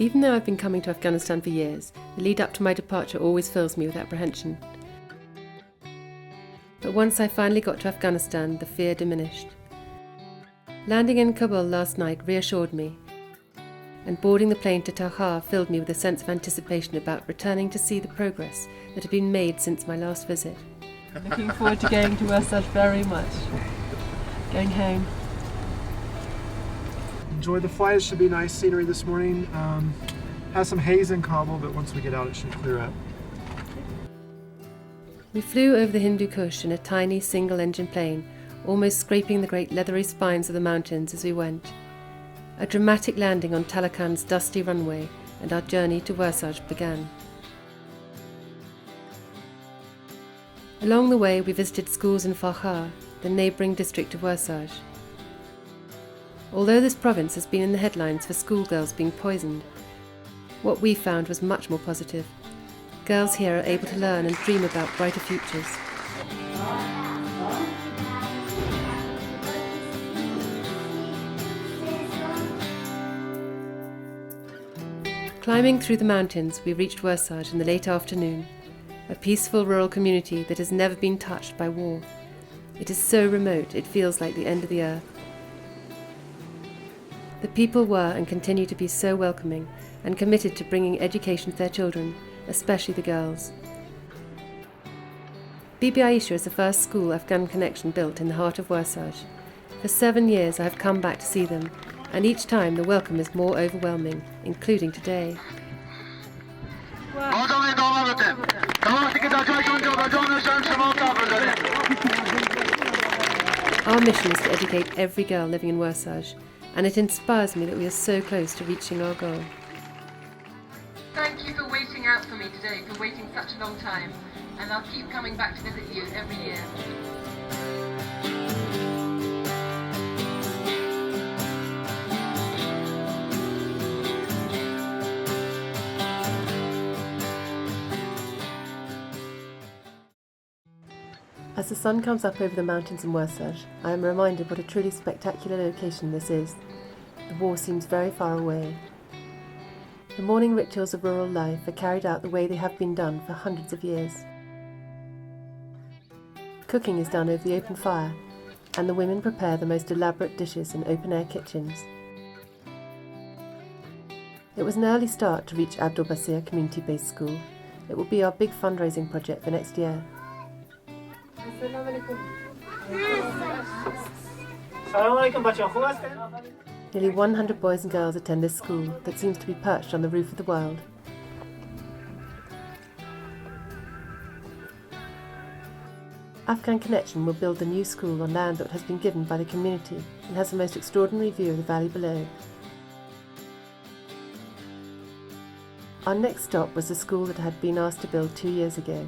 Even though I've been coming to Afghanistan for years, the lead up to my departure always fills me with apprehension. But once I finally got to Afghanistan, the fear diminished. Landing in Kabul last night reassured me, and boarding the plane to Taha filled me with a sense of anticipation about returning to see the progress that had been made since my last visit. Looking forward to going to Wursaj very much. Going home. Enjoy the flight. It should be nice scenery this morning. Has some haze in Kabul, but once we get out it should clear up. We flew over the Hindu Kush in a tiny single-engine plane, almost scraping the great leathery spines of the mountains as we went. A dramatic landing on Talakan's dusty runway, and our journey to Wursaj began. Along the way we visited schools in Farhar, the neighbouring district of Wursaj. Although this province has been in the headlines for schoolgirls being poisoned, what we found was much more positive. Girls here are able to learn and dream about brighter futures. Climbing through the mountains, we reached Wursaj in the late afternoon, a peaceful rural community that has never been touched by war. It is so remote it feels like the end of the earth. The people were and continue to be so welcoming and committed to bringing education to their children, especially the girls. Bibi Aisha is the first school Afghan Connection built in the heart of Wursaj. For 7 years I have come back to see them, and each time the welcome is more overwhelming, including today. Our mission is to educate every girl living in Wursaj, and it inspires me that we are so close to reaching our goal. Thank you for waiting out for me today, for waiting such a long time, and I'll keep coming back to visit you every year. As the sun comes up over the mountains in Wursaj, I am reminded what a truly spectacular location this is. The war seems very far away. The morning rituals of rural life are carried out the way they have been done for hundreds of years. Cooking is done over the open fire, and the women prepare the most elaborate dishes in open-air kitchens. It was an early start to reach Abdul Basir community-based school. It will be our big fundraising project for next year. Nearly 100 boys and girls attend this school that seems to be perched on the roof of the world. Afghan Connection will build the new school on land that has been given by the community and has the most extraordinary view of the valley below. Our next stop was the school that I had been asked to build 2 years ago.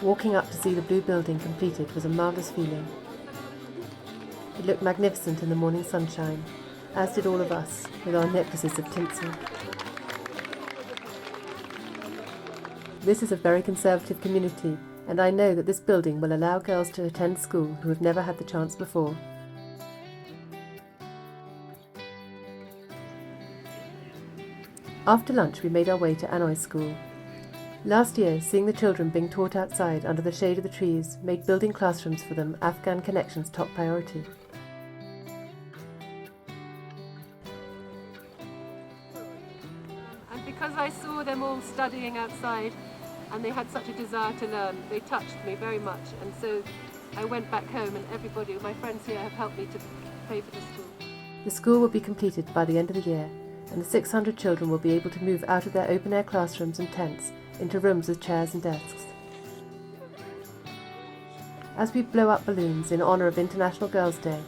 Walking up to see the blue building completed was a marvellous feeling. It looked magnificent in the morning sunshine, as did all of us, with our necklaces of tinsel. This is a very conservative community, and I know that this building will allow girls to attend school who have never had the chance before. After lunch we made our way to Anoy's school. Last year, seeing the children being taught outside under the shade of the trees made building classrooms for them Afghan Connection's top priority. And because I saw them all studying outside and they had such a desire to learn, they touched me very much, and so I went back home, and everybody, my friends here, have helped me to pay for the school. The school will be completed by the end of the year, and the 600 children will be able to move out of their open-air classrooms and tents into rooms with chairs and desks. As we blow up balloons in honour of International Girls' Day,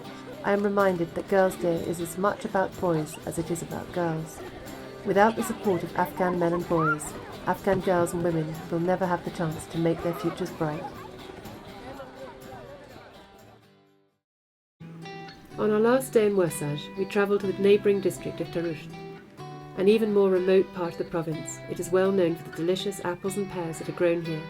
I am reminded that Girls' Day is as much about boys as it is about girls. Without the support of Afghan men and boys, Afghan girls and women will never have the chance to make their futures bright. On our last day in Wursaj, we travelled to the neighbouring district of Tarush, an even more remote part of the province. It is well known for the delicious apples and pears that are grown here.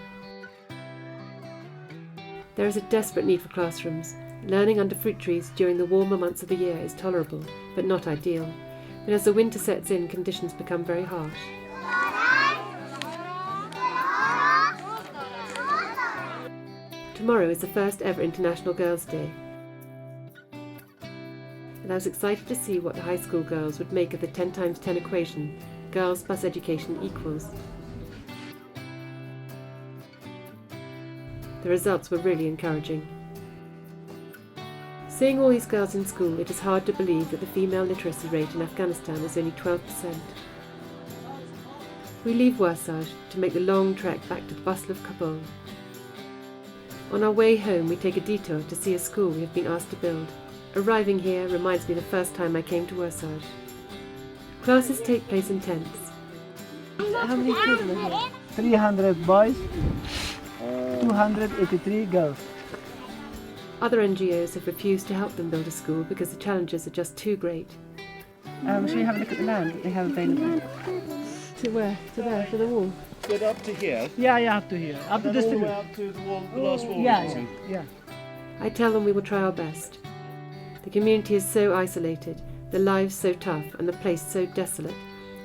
There is a desperate need for classrooms. Learning under fruit trees during the warmer months of the year is tolerable, but not ideal. but as the winter sets in, conditions become very harsh. Tomorrow is the first ever International Girls' Day, and I was excited to see what the high school girls would make of the 10 times 10 equation, girls plus education equals. The results were really encouraging. Seeing all these girls in school, it is hard to believe that the female literacy rate in Afghanistan is only 12%. We leave Warsaj to make the long trek back to the bustle of Kabul. On our way home, we take a detour to see a school we have been asked to build. Arriving here reminds me of the first time I came to Warsaj. Classes take place in tents. How many children are here? 300 boys, 283 girls. Other NGOs have refused to help them build a school because the challenges are just too great. Shall we have a look at the land that they have available? To where? To there, to the wall? But up to here, Yeah, up to here, up to and this all the figure. way up to the wall, glass wall. Yeah. I tell them we will try our best. The community is so isolated, the lives so tough, and the place so desolate.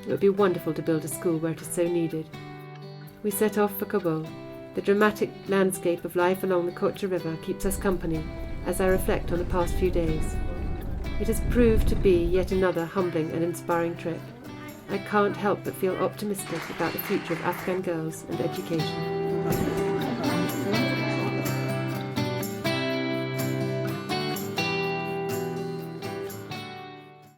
It would be wonderful to build a school where it is so needed. We set off for Kabul. The dramatic landscape of life along the Kocha River keeps us company as I reflect on the past few days. It has proved to be yet another humbling and inspiring trip. I can't help but feel optimistic about the future of Afghan girls and education.